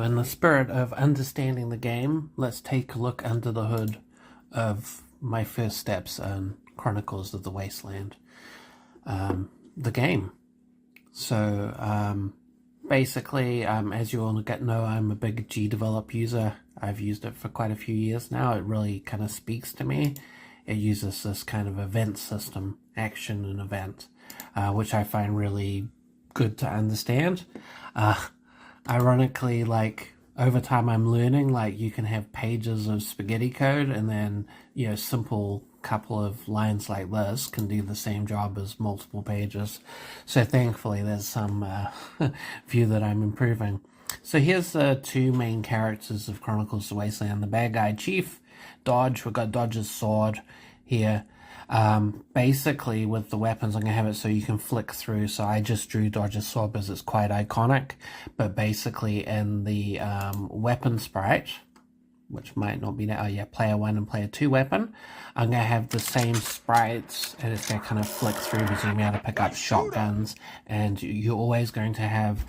In the spirit of understanding the game, let's take a look under the hood of my first steps in Chronicles of the Wasteland, the game. So basically, as you all know, I'm a big gdevelop user. I've used it for quite a few years now. It really kind of speaks to me. It uses this kind of event system, action and event, which I find really good to understand. Ironically, like, over time I'm learning, like, you can have pages of spaghetti code and then, simple couple of lines like this can do the same job as multiple pages. So thankfully there's some view that I'm improving. So here's the two main characters of Chronicles of the Wasteland, the bad guy chief, Dodge. We've got Dodge's sword here. Basically with the weapons, I'm going to have it so you can flick through. So I just drew Dodge's sword because it's quite iconic. But basically in the weapon sprite, which might not be now, player 1 and player 2 weapon, I'm going to have the same sprites, and it's going to kind of flick through because you're going to be able to pick up shotguns, and you're always going to have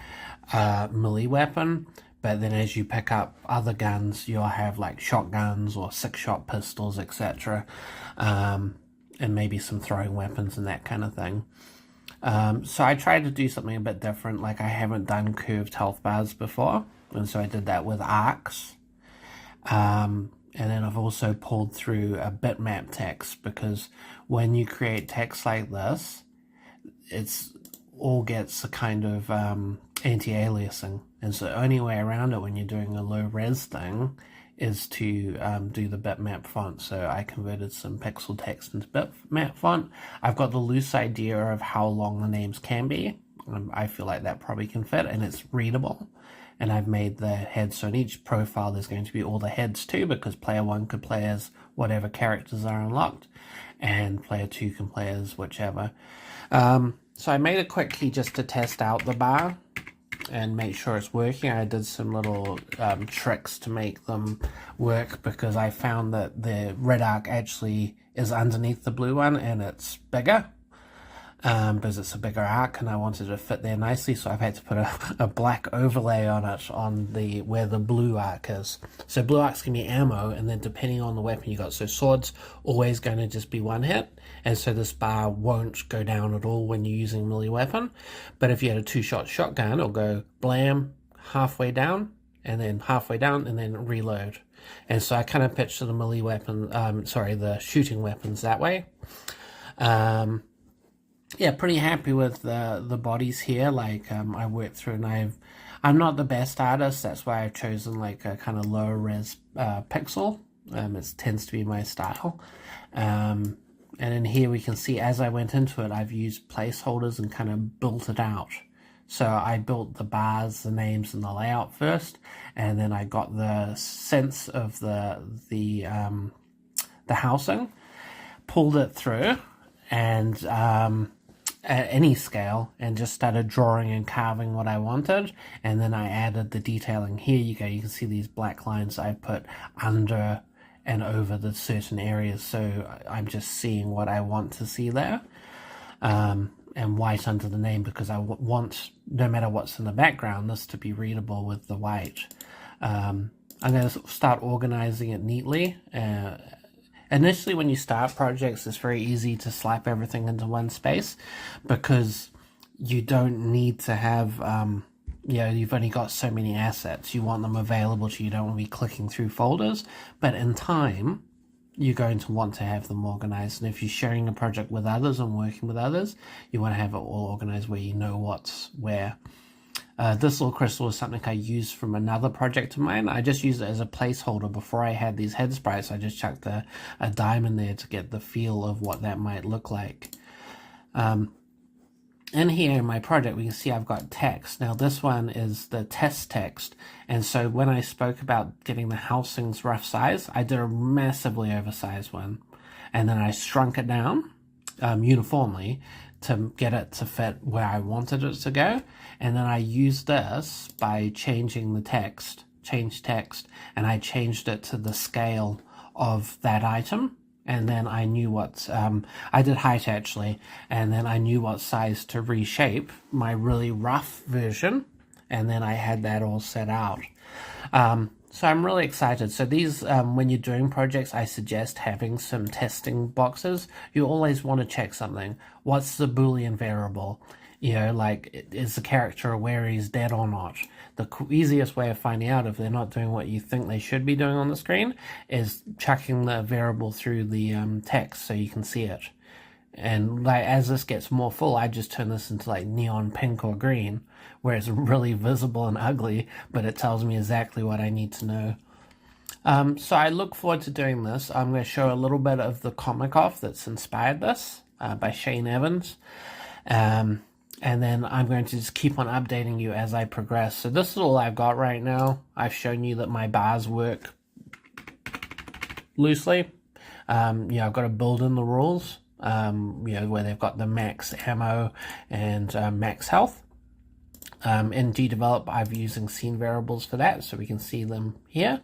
a melee weapon. But then as you pick up other guns, you'll have like shotguns or 6-shot pistols, etc. And maybe some throwing weapons and that kind of thing. So I tried to do something a bit different. Like, I haven't done curved health bars before, and so I did that with arcs. And then I've also pulled through a bitmap text, because when you create text like this, it's all gets a kind of anti-aliasing, and so the only way around it when you're doing a low res thing is to do the bitmap font. So I converted some pixel text into bitmap font. I've got the loose idea of how long the names can be. I feel like that probably can fit, and it's readable. And I've made the heads, so in each profile there's going to be all the heads too, because player 1 could play as whatever characters are unlocked, and player 2 can play as whichever. So I made a quick key just to test out the bar and make sure it's working. I did some little tricks to make them work, because I found that the red arc actually is underneath the blue one, and it's bigger. Because it's a bigger arc and I wanted it to fit there nicely, so I've had to put a black overlay on it on where the blue arc is. So blue arcs can be ammo, and then depending on the weapon you got, so swords always going to just be one hit, and so this bar won't go down at all when you're using a melee weapon. But if you had a 2-shot shotgun, it'll go blam, halfway down, and then halfway down, and then reload. And so I kind of picture the melee weapon, the shooting weapons that way. Yeah, pretty happy with the bodies here. Like, I worked through, and I'm not the best artist. That's why I've chosen like a kind of lower res pixel. It tends to be my style. And in here we can see, as I went into it, I've used placeholders and kind of built it out. So I built the bars, the names, and the layout first, and then I got the sense of the housing, pulled it through, and at any scale, and just started drawing and carving what I wanted. And then I added the detailing. Here you go, you can see these black lines I put under and over the certain areas, so I'm just seeing what I want to see there. And white under the name, because I want, no matter what's in the background, this to be readable with the white. I'm going to start organizing it neatly. Initially, when you start projects, it's very easy to slap everything into one space, because you don't need to have, you've only got so many assets. You want them available to you. You don't want to be clicking through folders. But in time, you're going to want to have them organized. And if you're sharing a project with others and working with others, you want to have it all organized where you know what's where. This little crystal is something I used from another project of mine. I just used it as a placeholder before I had these head sprites. I just chucked a diamond there to get the feel of what that might look like. In here in my project, we can see I've got text. Now this one is the test text, and so when I spoke about getting the housings rough size, I did a massively oversized one, and then I shrunk it down uniformly to get it to fit where I wanted it to go. And then I used this by changing the text, and I changed it to the scale of that item. And then I knew what, I did height actually, and then I knew what size to reshape my really rough version and then I had that all set out. So I'm really excited. So these, when you're doing projects, I suggest having some testing boxes. You always want to check something. What's the Boolean variable? You know, like, is the character aware he's dead or not? The easiest way of finding out if they're not doing what you think they should be doing on the screen is chucking the variable through the text so you can see it. And like, as this gets more full, I just turn this into like neon pink or green, where it's really visible and ugly, but it tells me exactly what I need to know. So I look forward to doing this. I'm going to show a little bit of the comic off that's inspired this by Shane Evans. And then I'm going to just keep on updating you as I progress. So this is all I've got right now. I've shown you that my bars work loosely. Yeah, I've got to build in the rules. You know, where they've got the max ammo and max health. In GDevelop, I'm using scene variables for that, so we can see them here.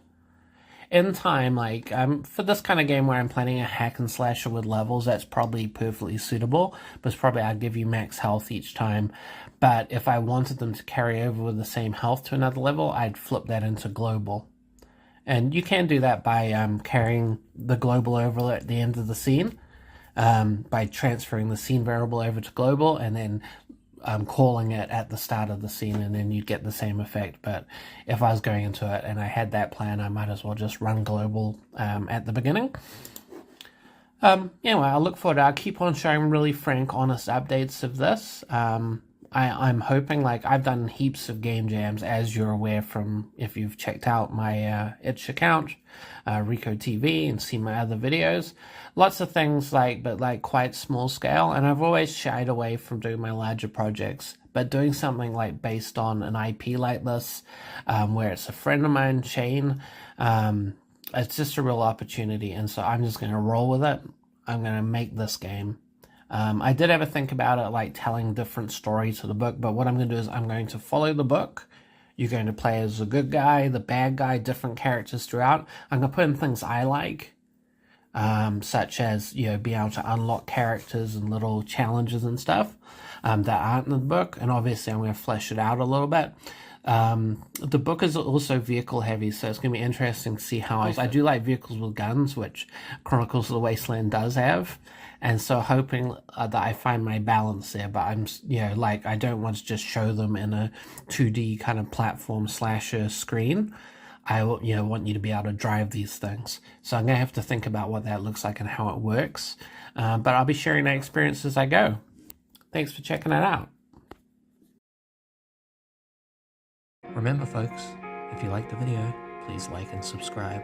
In time, like, for this kind of game where I'm planning a hack and slasher with levels, that's probably perfectly suitable, but it's probably I'll give you max health each time. But if I wanted them to carry over with the same health to another level, I'd flip that into global. And you can do that by carrying the global over at the end of the scene. By transferring the scene variable over to global and then calling it at the start of the scene, and then you'd get the same effect. But if I was going into it and I had that plan, I might as well just run global at the beginning. Anyway, I look forward to it. I'll keep on showing really frank, honest updates of this. I'm hoping, like, I've done heaps of game jams, as you're aware from if you've checked out my itch account, Rico TV, and seen my other videos. Lots of things, but quite small scale, and I've always shied away from doing my larger projects. But doing something like based on an IP like this, where it's a friend of mine, Shane, it's just a real opportunity, and so I'm just going to roll with it. I'm going to make this game. I did ever think about it, like telling different stories to the book, but what I'm going to do is I'm going to follow the book. You're going to play as the good guy, the bad guy, different characters throughout. I'm going to put in things I like, such as, you know, being able to unlock characters and little challenges and stuff that aren't in the book, and obviously I'm going to flesh it out a little bit. The book is also vehicle heavy, so it's going to be interesting to see how I do like vehicles with guns, which Chronicles of the Wasteland does have, and so hoping that I find my balance there. But I'm, you know, like, I don't want to just show them in a 2D kind of platform slasher screen. I, you know, want you to be able to drive these things, so I'm going to have to think about what that looks like and how it works, but I'll be sharing that experience as I go. Thanks for checking it out. Remember, folks, if you liked the video, please like and subscribe.